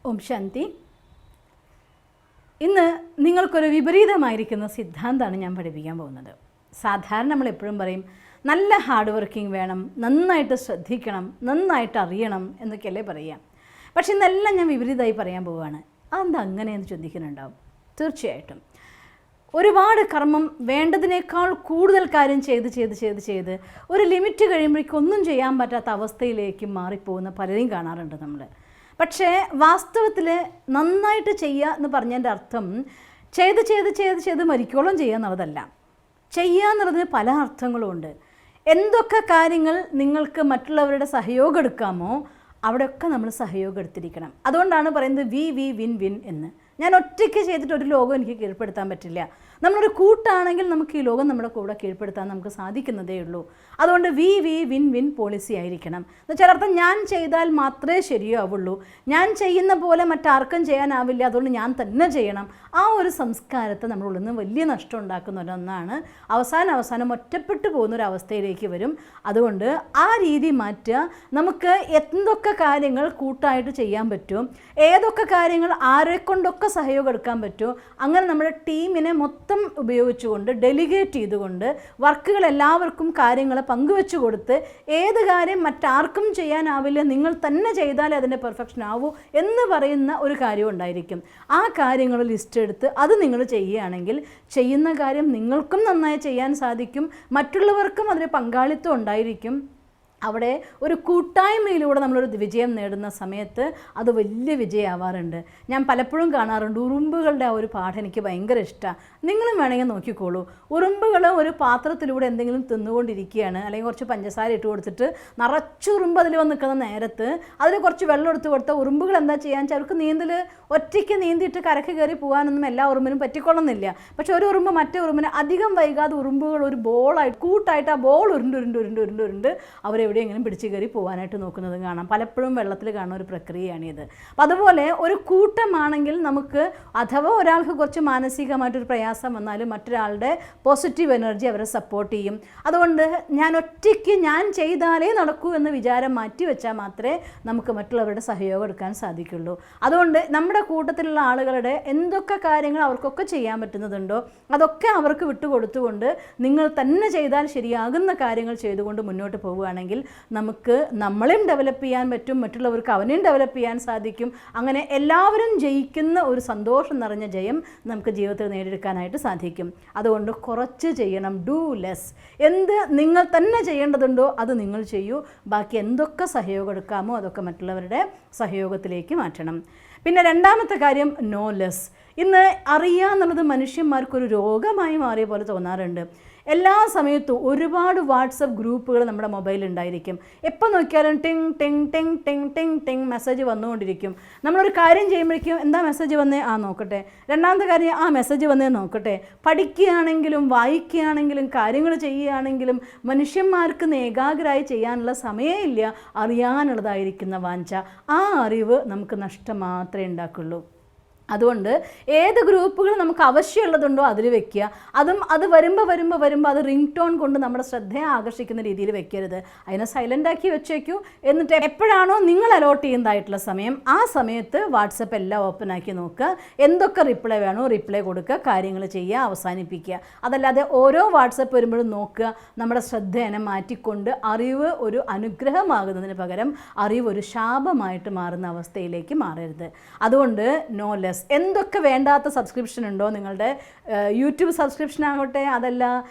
ഓം ശാന്തി. ഇന്ന് നിങ്ങൾക്കൊരു വിപരീതമായിരിക്കുന്ന സിദ്ധാന്തമാണ് ഞാൻ പഠിപ്പിക്കാൻ പോകുന്നത്. സാധാരണ നമ്മൾ എപ്പോഴും പറയും നല്ല ഹാർഡ് വർക്കിംഗ് വേണം, നന്നായിട്ട് ശ്രദ്ധിക്കണം, നന്നായിട്ട് അറിയണം എന്നൊക്കെയല്ലേ പറയുക. പക്ഷെ ഇന്നെല്ലാം ഞാൻ വിപരീതമായി പറയാൻ പോവുകയാണ്. അതെന്താ അങ്ങനെയെന്ന് ചോദിക്കുന്നുണ്ടാവും. തീർച്ചയായിട്ടും ഒരുപാട് കർമ്മം വേണ്ടതിനേക്കാൾ കൂടുതൽ കാര്യം ചെയ്ത് ഒരു ലിമിറ്റ് കഴിയുമ്പോഴേക്കും ഒന്നും ചെയ്യാൻ പറ്റാത്ത അവസ്ഥയിലേക്ക് മാറിപ്പോകുന്ന പലരെയും കാണാറുണ്ട് നമ്മൾ. പക്ഷേ വാസ്തവത്തിൽ നന്നായിട്ട് ചെയ്യുക എന്ന് പറഞ്ഞതിൻ്റെ അർത്ഥം ചെയ്ത് മരിക്കോളം ചെയ്യുക എന്നുള്ളതല്ല. ചെയ്യുക എന്നുള്ളതിന് പല അർത്ഥങ്ങളും ഉണ്ട്. എന്തൊക്കെ കാര്യങ്ങൾ നിങ്ങൾക്ക് മറ്റുള്ളവരുടെ സഹയോഗം എടുക്കാമോ അവിടെയൊക്കെ നമ്മൾ സഹയോഗം എടുത്തിരിക്കണം. അതുകൊണ്ടാണ് പറയുന്നത് വി വിൻ വിൻ എന്ന്. ഞാൻ ഒറ്റയ്ക്ക് ചെയ്തിട്ട് ഒരു ലോകം എനിക്ക് കീഴ്പ്പെടുത്താൻ പറ്റില്ല. നമ്മളൊരു കൂട്ടാണെങ്കിൽ നമുക്ക് ഈ ലോകം നമ്മുടെ കൂടെ കീഴ്പ്പെടുത്താൻ നമുക്ക് സാധിക്കുന്നതേ ഉള്ളൂ. അതുകൊണ്ട് വി വിൻ വിൻ പോളിസി ആയിരിക്കണം. എന്നുവെച്ചാൽ അർത്ഥം ഞാൻ ചെയ്താൽ മാത്രമേ ശരിയാവുള്ളൂ, ഞാൻ ചെയ്യുന്ന പോലെ മറ്റാർക്കും ചെയ്യാനാവില്ല, അതുകൊണ്ട് ഞാൻ തന്നെ ചെയ്യണം. ആ ഒരു സംസ്കാരത്തെ നമ്മളുള്ളിൽ നിന്ന് വലിയ നഷ്ടം ഉണ്ടാക്കുന്ന ഒന്നാണ്. അവസാനം ഒറ്റപ്പെട്ടു പോകുന്നൊരവസ്ഥയിലേക്ക് വരും. അതുകൊണ്ട് ആ രീതി മാറ്റുക. നമുക്ക് എന്തൊക്കെ കാര്യങ്ങൾ കൂട്ടായിട്ട് ചെയ്യാൻ പറ്റും, ഏതൊക്കെ കാര്യങ്ങൾ ആരെക്കൊണ്ടൊക്കെ സഹയോഗം എടുക്കാൻ പറ്റുമോ അങ്ങനെ നമ്മുടെ ടീമിനെ മൊത്തം ഉപയോഗിച്ചുകൊണ്ട് ഡെലിഗേറ്റ് ചെയ്തുകൊണ്ട് വർക്കുകൾ എല്ലാവർക്കും കാര്യങ്ങൾ പങ്കുവെച്ചു കൊടുത്ത് ഏത് കാര്യം മറ്റാർക്കും ചെയ്യാനാവില്ല, നിങ്ങൾ തന്നെ ചെയ്താലേ അതിൻ്റെ പെർഫെക്ഷൻ ആവൂ എന്ന് പറയുന്ന ഒരു കാര്യം ഉണ്ടായിരിക്കും. ആ കാര്യങ്ങൾ ലിസ്റ്റ് എടുത്ത് അത് നിങ്ങൾ ചെയ്യുകയാണെങ്കിൽ ചെയ്യുന്ന കാര്യം നിങ്ങൾക്കും നന്നായി ചെയ്യാൻ സാധിക്കും, മറ്റുള്ളവർക്കും അതിന് പങ്കാളിത്തം ഉണ്ടായിരിക്കും. അവിടെ ഒരു കൂട്ടായ്മയിലൂടെ നമ്മളൊരു വിജയം നേടുന്ന സമയത്ത് അത് വലിയ വിജയമാവാറുണ്ട്. ഞാൻ പലപ്പോഴും കാണാറുണ്ട്. ഉറുമ്പുകളുടെ ആ ഒരു പാഠം എനിക്ക് ഭയങ്കര ഇഷ്ടമാണ്. നിങ്ങളും വേണമെങ്കിൽ നോക്കിക്കോളൂ. ഉറുമ്പുകൾ ഒരു പാത്രത്തിലൂടെ എന്തെങ്കിലും തിന്നുകൊണ്ടിരിക്കുകയാണ്, അല്ലെങ്കിൽ കുറച്ച് പഞ്ചസാര ഇട്ട് കൊടുത്തിട്ട് നിറച്ചുറുമ്പ് അതിൽ വന്ന് നിൽക്കുന്ന നേരത്ത് അതിൽ കുറച്ച് വെള്ളം എടുത്ത് കൊടുത്താൽ ഉറുമ്പുകൾ എന്താ ചെയ്യാന്ന് വെച്ചാൽ അവർക്ക് ഒറ്റയ്ക്ക് നീന്തിയിട്ട് കരക്ക് കയറി പോകാനൊന്നും എല്ലാ ഉറുമ്പിനും പറ്റിക്കൊള്ളുന്നില്ല. പക്ഷെ ഒരു ഉറുമ്പ് മറ്റേ ഉറുമ്പിന് അധികം വൈകാതെ ഉറുമ്പുകൾ ഒരു ബോളായിട്ട് കൂട്ടായിട്ട് ആ ബോൾ ഉരുണ്ട് അവരെവിടെയെങ്കിലും പിടിച്ചു കയറി പോകാനായിട്ട് നോക്കുന്നത് കാണാം. പലപ്പോഴും വെള്ളത്തിൽ കാണുന്ന ഒരു പ്രക്രിയയാണിത്. അപ്പം അതുപോലെ ഒരു കൂട്ടമാണെങ്കിൽ നമുക്ക് അഥവാ ഒരാൾക്ക് കുറച്ച് മാനസികമായിട്ടൊരു പ്രയാസം വന്നാലും മറ്റൊരാളുടെ പോസിറ്റീവ് എനർജി അവരെ സപ്പോർട്ട് ചെയ്യും. അതുകൊണ്ട് ഞാൻ ചെയ്താലേ നടക്കൂ എന്ന വിചാരം മാറ്റിവെച്ചാൽ മാത്രമേ നമുക്ക് മറ്റുള്ളവരുടെ സഹയോഗം എടുക്കാൻ സാധിക്കുള്ളൂ. അതുകൊണ്ട് നമ്മുടെ കൂട്ടത്തിലുള്ള ആളുകളുടെ എന്തൊക്കെ കാര്യങ്ങൾ അവർക്കൊക്കെ ചെയ്യാൻ പറ്റുന്നതുണ്ടോ അതൊക്കെ അവർക്ക് വിട്ടുകൊടുത്തുകൊണ്ട് നിങ്ങൾ തന്നെ ചെയ്താൽ ശരിയാകുന്ന കാര്യങ്ങൾ ചെയ്തുകൊണ്ട് മുന്നോട്ട് പോവുകയാണെങ്കിൽ നമുക്ക് നമ്മളെയും ഡെവലപ്പ് ചെയ്യാൻ പറ്റും, മറ്റുള്ളവർക്ക് അവനെയും ഡെവലപ്പ് ചെയ്യാൻ സാധിക്കും. അങ്ങനെ എല്ലാവരും ജയിക്കുന്ന ഒരു സന്തോഷം നിറഞ്ഞ ജയം നമുക്ക് ജീവിതത്തിൽ നേടിയെടുക്കാനായിട്ട് സാധിക്കും. അതുകൊണ്ട് കുറച്ച് ചെയ്യണം, ഡു ലെസ്. എന്ത് നിങ്ങൾ തന്നെ ചെയ്യേണ്ടതുണ്ടോ അത് നിങ്ങൾ ചെയ്യൂ. ബാക്കി എന്തൊക്കെ സഹയോഗം എടുക്കാമോ അതൊക്കെ മറ്റുള്ളവരുടെ സഹയോഗത്തിലേക്ക് മാറ്റണം. പിന്നെ രണ്ടാമത്തെ കാര്യം നോ ലെസ്. ഇന്ന് അറിയുക എന്നുള്ളത് മനുഷ്യന്മാർക്കൊരു രോഗമായി മാറിയ പോലെ തോന്നാറുണ്ട്. എല്ലാ സമയത്തും ഒരുപാട് വാട്സപ്പ് ഗ്രൂപ്പുകൾ നമ്മുടെ മൊബൈലിൽ ഉണ്ടായിരിക്കും. എപ്പോൾ നോക്കിയാലും ടിങ് ടിങ് ടിങ് ടിങ് ടിങ് ടിങ് മെസ്സേജ് വന്നുകൊണ്ടിരിക്കും. നമ്മളൊരു കാര്യം ചെയ്യുമ്പോഴേക്കും എന്താ മെസ്സേജ് വന്നേ നോക്കട്ടെ, രണ്ടാമത്തെ കാര്യം മെസ്സേജ് വന്നേ നോക്കട്ടെ. പഠിക്കുകയാണെങ്കിലും വായിക്കുകയാണെങ്കിലും കാര്യങ്ങൾ ചെയ്യുകയാണെങ്കിലും മനുഷ്യന്മാർക്ക് ഏകാഗ്രമായി ചെയ്യാനുള്ള സമയമില്ല. അറിയാനുള്ളതായിരിക്കുന്ന വാഞ്ച, ആ അറിവ് നമുക്ക് നഷ്ടം മാത്രമേ ഉണ്ടാക്കുള്ളൂ. അതുകൊണ്ട് ഏത് ഗ്രൂപ്പുകൾ നമുക്ക് ആവശ്യമുള്ളതുണ്ടോ അതിൽ വെക്കുക. അത് വരുമ്പോൾ അത് റിംഗ് ടോൺ കൊണ്ട് നമ്മുടെ ശ്രദ്ധയെ ആകർഷിക്കുന്ന രീതിയിൽ വെക്കരുത്. അതിനെ സൈലൻ്റ് ആക്കി വെച്ചേക്കൂ. എന്നിട്ട് എപ്പോഴാണോ നിങ്ങൾ അലോട്ട് ചെയ്യുന്നതായിട്ടുള്ള സമയം ആ സമയത്ത് വാട്സപ്പ് എല്ലാം ഓപ്പൺ ആക്കി നോക്കുക. എന്തൊക്കെ റിപ്ലൈ വേണോ റിപ്ലൈ കൊടുക്കുക, കാര്യങ്ങൾ ചെയ്യുക, അവസാനിപ്പിക്കുക. അതല്ലാതെ ഓരോ വാട്സപ്പ് വരുമ്പോഴും നോക്കുക. നമ്മുടെ ശ്രദ്ധേനെ മാറ്റിക്കൊണ്ട് അറിവ് ഒരു അനുഗ്രഹമാകുന്നതിന് പകരം അറിവ് ഒരു ശാപമായിട്ട് മാറുന്ന അവസ്ഥയിലേക്ക് മാറരുത്. അതുകൊണ്ട് നോ ലെസ്. എന്തൊക്കെ വേണ്ടാത്ത സബ്സ്ക്രിപ്ഷൻ ഉണ്ടോ, നിങ്ങളുടെ യൂട്യൂബ് സബ്സ്ക്രിപ്ഷൻ ആവട്ടെ, അതല്ല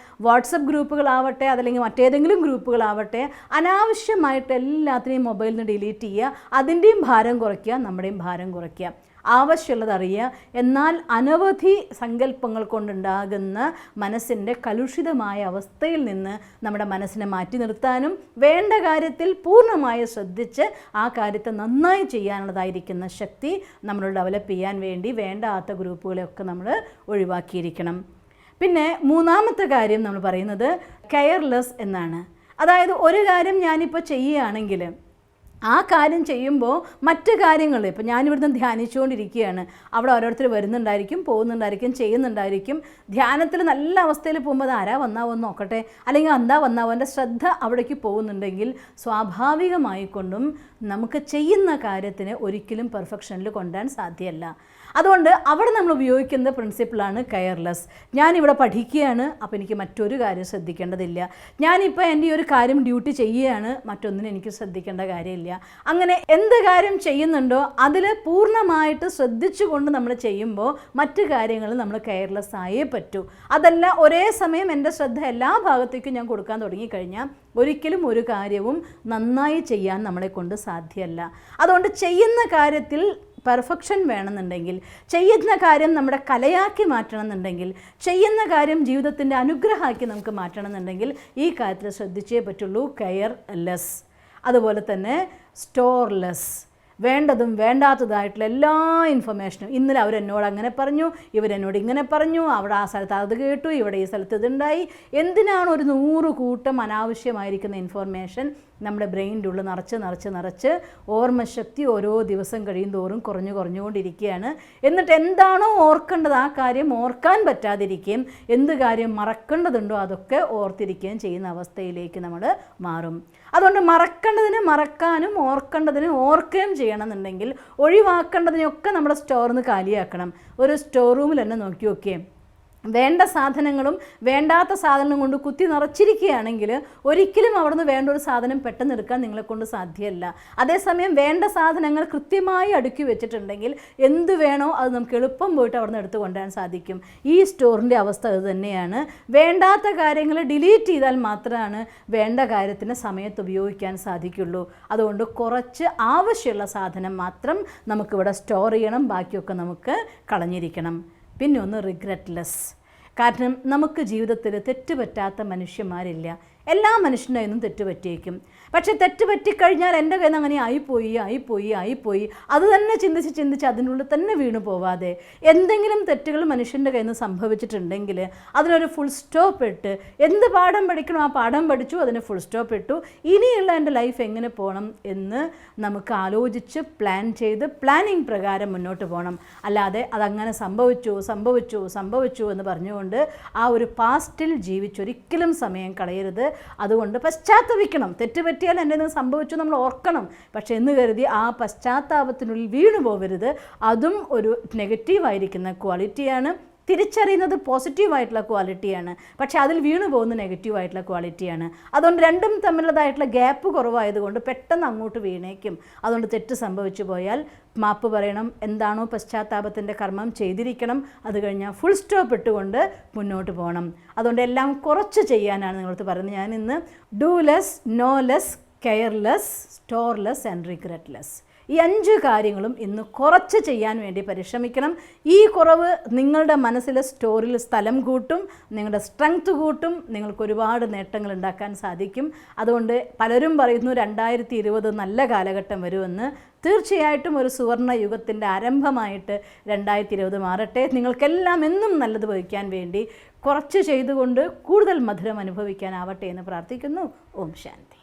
വാട്സപ്പ് ഗ്രൂപ്പുകളാവട്ടെ, അതല്ലെങ്കിൽ മറ്റേതെങ്കിലും ഗ്രൂപ്പുകളാവട്ടെ, അനാവശ്യമായിട്ട് എല്ലാത്തിനെയും മൊബൈലിൽ നിന്ന് ഡിലീറ്റ് ചെയ്യുക. അതിൻ്റെയും ഭാരം കുറയ്ക്കുക, നമ്മുടെയും ഭാരം കുറയ്ക്കുക. ആവശ്യമുള്ളത് അറിയുക. എന്നാൽ അനവധി സങ്കല്പങ്ങൾ കൊണ്ടുണ്ടാകുന്ന മനസ്സിൻ്റെ കലുഷിതമായ അവസ്ഥയിൽ നിന്ന് നമ്മുടെ മനസ്സിനെ മാറ്റി നിർത്താനും വേണ്ട കാര്യത്തിൽ പൂർണ്ണമായി ശ്രദ്ധിച്ച് ആ കാര്യത്തെ നന്നായി ചെയ്യാനുള്ളതായിരിക്കുന്ന ശക്തി നമ്മൾ ഡെവലപ്പ് ചെയ്യാൻ വേണ്ടി വേണ്ടാത്ത ഗ്രൂപ്പുകളെയൊക്കെ നമ്മൾ ഒഴിവാക്കിയിരിക്കണം. പിന്നെ മൂന്നാമത്തെ കാര്യം നമ്മൾ പറയുന്നത് കെയർലെസ് എന്നാണ്. അതായത് ഒരു കാര്യം ഞാനിപ്പോൾ ചെയ്യുകയാണെങ്കിൽ ആ കാര്യം ചെയ്യുമ്പോൾ മറ്റ് കാര്യങ്ങൾ ഇപ്പോൾ ഞാനിവിടുന്ന് ധ്യാനിച്ചുകൊണ്ടിരിക്കുകയാണ്, അവിടെ ഓരോരുത്തർ വരുന്നുണ്ടായിരിക്കും, പോകുന്നുണ്ടായിരിക്കും, ചെയ്യുന്നുണ്ടായിരിക്കും. ധ്യാനത്തിൽ നല്ല അവസ്ഥയിൽ പോകുമ്പോൾ അത് ആരാ വന്നാവോ എന്ന് നോക്കട്ടെ, അല്ലെങ്കിൽ എന്താ വന്നാവോ, എൻ്റെ ശ്രദ്ധ അവിടേക്ക് പോകുന്നുണ്ടെങ്കിൽ സ്വാഭാവികമായിക്കൊണ്ടും നമുക്ക് ചെയ്യുന്ന കാര്യത്തിന് ഒരിക്കലും പെർഫെക്ഷനിൽ കൊണ്ടുവരാൻ സാധ്യമല്ല. അതുകൊണ്ട് അവിടെ നമ്മൾ ഉപയോഗിക്കുന്ന പ്രിൻസിപ്പിളാണ് കെയർലെസ്. ഞാനിവിടെ പഠിക്കുകയാണ്, അപ്പോൾ എനിക്ക് മറ്റൊരു കാര്യം ശ്രദ്ധിക്കേണ്ടതില്ല. ഞാനിപ്പോൾ എൻ്റെ ഒരു കാര്യം ഡ്യൂട്ടി ചെയ്യുകയാണ്, മറ്റൊന്നിനും എനിക്ക് ശ്രദ്ധിക്കേണ്ട കാര്യമില്ല. അങ്ങനെ എന്ത് കാര്യം ചെയ്യുന്നുണ്ടോ അതിൽ പൂർണ്ണമായിട്ട് ശ്രദ്ധിച്ചുകൊണ്ട് നമ്മൾ ചെയ്യുമ്പോൾ മറ്റു കാര്യങ്ങൾ നമ്മൾ കെയർലെസ് ആയേ പറ്റൂ. അതല്ല ഒരേ സമയം എൻ്റെ ശ്രദ്ധ എല്ലാ ഭാഗത്തേക്കും ഞാൻ കൊടുക്കാൻ തുടങ്ങിക്കഴിഞ്ഞാൽ ഒരിക്കലും ഒരു കാര്യവും നന്നായി ചെയ്യാൻ നമ്മളെ കൊണ്ട് സാധ്യമല്ല. അതുകൊണ്ട് ചെയ്യുന്ന കാര്യത്തിൽ പെർഫെക്ഷൻ വേണമെന്നുണ്ടെങ്കിൽ, ചെയ്യുന്ന കാര്യം നമ്മുടെ കലയാക്കി മാറ്റണമെന്നുണ്ടെങ്കിൽ, ചെയ്യുന്ന കാര്യം ജീവിതത്തിൻ്റെ അനുഗ്രഹമാക്കി നമുക്ക് മാറ്റണമെന്നുണ്ടെങ്കിൽ ഈ കാര്യത്തിൽ ശ്രദ്ധിച്ചേ പറ്റുള്ളൂ. കെയർലെസ്. അതുപോലെ തന്നെ സ്റ്റോർലെസ്. വേണ്ടതും വേണ്ടാത്തതായിട്ടുള്ള എല്ലാ ഇൻഫർമേഷനും, ഇന്നലെ അവരെന്നോട് അങ്ങനെ പറഞ്ഞു, ഇവരെന്നോട് ഇങ്ങനെ പറഞ്ഞു, അവിടെ ആ സ്ഥലത്ത് അത് കേട്ടു, ഇവിടെ ഈ സ്ഥലത്ത് ഇതുണ്ടായി, എന്തിനാണ് ഒരു 100 കൂട്ടം അനാവശ്യമായിരിക്കുന്ന ഇൻഫർമേഷൻ നമ്മുടെ ബ്രെയിനിൻ്റെ ഉള്ളിൽ നിറച്ച് ഓർമ്മശക്തി ഓരോ ദിവസം കഴിയും തോറും കുറഞ്ഞുകൊണ്ടിരിക്കുകയാണ്. എന്നിട്ട് എന്താണോ ഓർക്കേണ്ടത് ആ കാര്യം ഓർക്കാൻ പറ്റാതിരിക്കുകയും എന്ത് കാര്യം മറക്കേണ്ടതുണ്ടോ അതൊക്കെ ഓർത്തിരിക്കുകയും ചെയ്യുന്ന അവസ്ഥയിലേക്ക് നമ്മൾ മാറും. അതുകൊണ്ട് മറക്കേണ്ടതിന് മറക്കാനും ഓർക്കേണ്ടതിന് ഓർക്കുകയും ചെയ്യണമെന്നുണ്ടെങ്കിൽ ഒഴിവാക്കേണ്ടതിനൊക്കെ നമ്മുടെ സ്റ്റോറിൽ നിന്ന് കാലിയാക്കണം. ഒരു സ്റ്റോർ റൂമിൽ തന്നെ നോക്കിയേ, വേണ്ട സാധനങ്ങളും വേണ്ടാത്ത സാധനങ്ങളും കൊണ്ട് കുത്തി നിറച്ചിരിക്കുകയാണെങ്കിൽ ഒരിക്കലും അവിടുന്ന് വേണ്ട ഒരു സാധനം പെട്ടെന്ന് എടുക്കാൻ നിങ്ങളെക്കൊണ്ട് സാധ്യമല്ല. അതേസമയം വേണ്ട സാധനങ്ങൾ കൃത്യമായി അടുക്കി വെച്ചിട്ടുണ്ടെങ്കിൽ എന്ത് വേണോ അത് നമുക്ക് എളുപ്പം പോയിട്ട് അവിടുന്ന് എടുത്തു കൊണ്ടുവരാൻ സാധിക്കും. ഈ സ്റ്റോറിൻ്റെ അവസ്ഥ അത് തന്നെയാണ്. വേണ്ടാത്ത കാര്യങ്ങൾ ഡിലീറ്റ് ചെയ്താൽ മാത്രമാണ് വേണ്ട കാര്യത്തിന് സമയത്ത് ഉപയോഗിക്കാൻ സാധിക്കുള്ളൂ. അതുകൊണ്ട് കുറച്ച് ആവശ്യമുള്ള സാധനം മാത്രം നമുക്കിവിടെ സ്റ്റോർ ചെയ്യണം, ബാക്കിയൊക്കെ നമുക്ക് കളഞ്ഞിരിക്കണം. പിന്നെ ഒന്ന് റിഗ്രറ്റ്ലെസ്. കാരണം നമുക്ക് ജീവിതത്തിൽ തെറ്റുപറ്റാത്ത മനുഷ്യന്മാരില്ല. എല്ലാ മനുഷ്യൻ്റെ കയ്യിൽ നിന്നും തെറ്റുപറ്റിയേക്കും. പക്ഷേ തെറ്റുപറ്റിക്കഴിഞ്ഞാൽ എൻ്റെ കയ്യിൽ നിന്ന് അങ്ങനെ ആയിപ്പോയി അത് തന്നെ ചിന്തിച്ച് അതിനുള്ളിൽ തന്നെ വീണു പോവാതെ എന്തെങ്കിലും തെറ്റുകൾ മനുഷ്യൻ്റെ കയ്യിൽ നിന്ന് സംഭവിച്ചിട്ടുണ്ടെങ്കിൽ അതിനൊരു ഫുൾ സ്റ്റോപ്പ് ഇട്ട് എന്ത് പാഠം പഠിക്കണോ ആ പാഠം പഠിച്ചു, അതിന് ഫുൾ സ്റ്റോപ്പ് ഇട്ടു. ഇനിയുള്ള എൻ്റെ ലൈഫ് എങ്ങനെ പോകണം എന്ന് നമുക്ക് ആലോചിച്ച് പ്ലാൻ ചെയ്ത് പ്ലാനിങ് പ്രകാരം മുന്നോട്ട് പോകണം. അല്ലാതെ അതങ്ങനെ സംഭവിച്ചു എന്ന് പറഞ്ഞുകൊണ്ട് ആ ഒരു പാസ്റ്റിൽ ജീവിച്ചൊരിക്കലും സമയം കളയരുത്. അതുകൊണ്ട് പശ്ചാത്തപിക്കണം. തെറ്റുപറ്റിയാൽ എൻ്റെ നിന്ന് സംഭവിച്ചു നമ്മൾ ഓർക്കണം. പക്ഷേ എന്ന് കരുതി ആ പശ്ചാത്താപത്തിനുള്ളിൽ വീണു പോകരുത്. അതും ഒരു നെഗറ്റീവായിരിക്കുന്ന ക്വാളിറ്റിയാണ്. തിരിച്ചറിയുന്നത് പോസിറ്റീവായിട്ടുള്ള ക്വാളിറ്റിയാണ്, പക്ഷേ അതിൽ വീണു പോകുന്ന നെഗറ്റീവായിട്ടുള്ള ക്വാളിറ്റിയാണ്. അതുകൊണ്ട് രണ്ടും തമ്മിലുള്ളതായിട്ടുള്ള ഗ്യാപ്പ് കുറവായതുകൊണ്ട് പെട്ടെന്ന് അങ്ങോട്ട് വീണേക്കും. അതുകൊണ്ട് തെറ്റ് സംഭവിച്ചു പോയാൽ മാപ്പ് പറയണം. എന്താണോ പശ്ചാത്താപത്തിൻ്റെ കർമ്മം ചെയ്തിരിക്കണം. അത് കഴിഞ്ഞാൽ ഫുൾ സ്റ്റോപ്പ് ഇട്ടുകൊണ്ട് മുന്നോട്ട് പോകണം. അതുകൊണ്ട് എല്ലാം കുറച്ച് ചെയ്യാനാണ് നിങ്ങളടുത്ത് പറയുന്നത്. ഞാൻ ഇന്ന് do less, no less, careless, storeless and regretless, ഈ 5 കാര്യങ്ങളും ഇന്ന് കുറച്ച് ചെയ്യാൻ വേണ്ടി പരിശ്രമിക്കണം. ഈ കുറവ് നിങ്ങളുടെ മനസ്സിലെ സ്റ്റോറിൽ സ്ഥലം കൂട്ടും, നിങ്ങളുടെ സ്ട്രെങ്ത് കൂട്ടും, നിങ്ങൾക്ക് ഒരുപാട് നേട്ടങ്ങൾ ഉണ്ടാക്കാൻ സാധിക്കും. അതുകൊണ്ട് പലരും പറയുന്നു 2020 നല്ല കാലഘട്ടം വരുമെന്ന്. തീർച്ചയായിട്ടും ഒരു സുവർണ്ണ യുഗത്തിൻ്റെ ആരംഭമായിട്ട് 2020 മാറട്ടെ. നിങ്ങൾക്കെല്ലാം എന്നും നല്ലത് വഹിക്കാൻ വേണ്ടി കുറച്ച് ചെയ്തുകൊണ്ട് കൂടുതൽ മധുരം അനുഭവിക്കാനാവട്ടെ എന്ന് പ്രാർത്ഥിക്കുന്നു. ഓം ശാന്തി.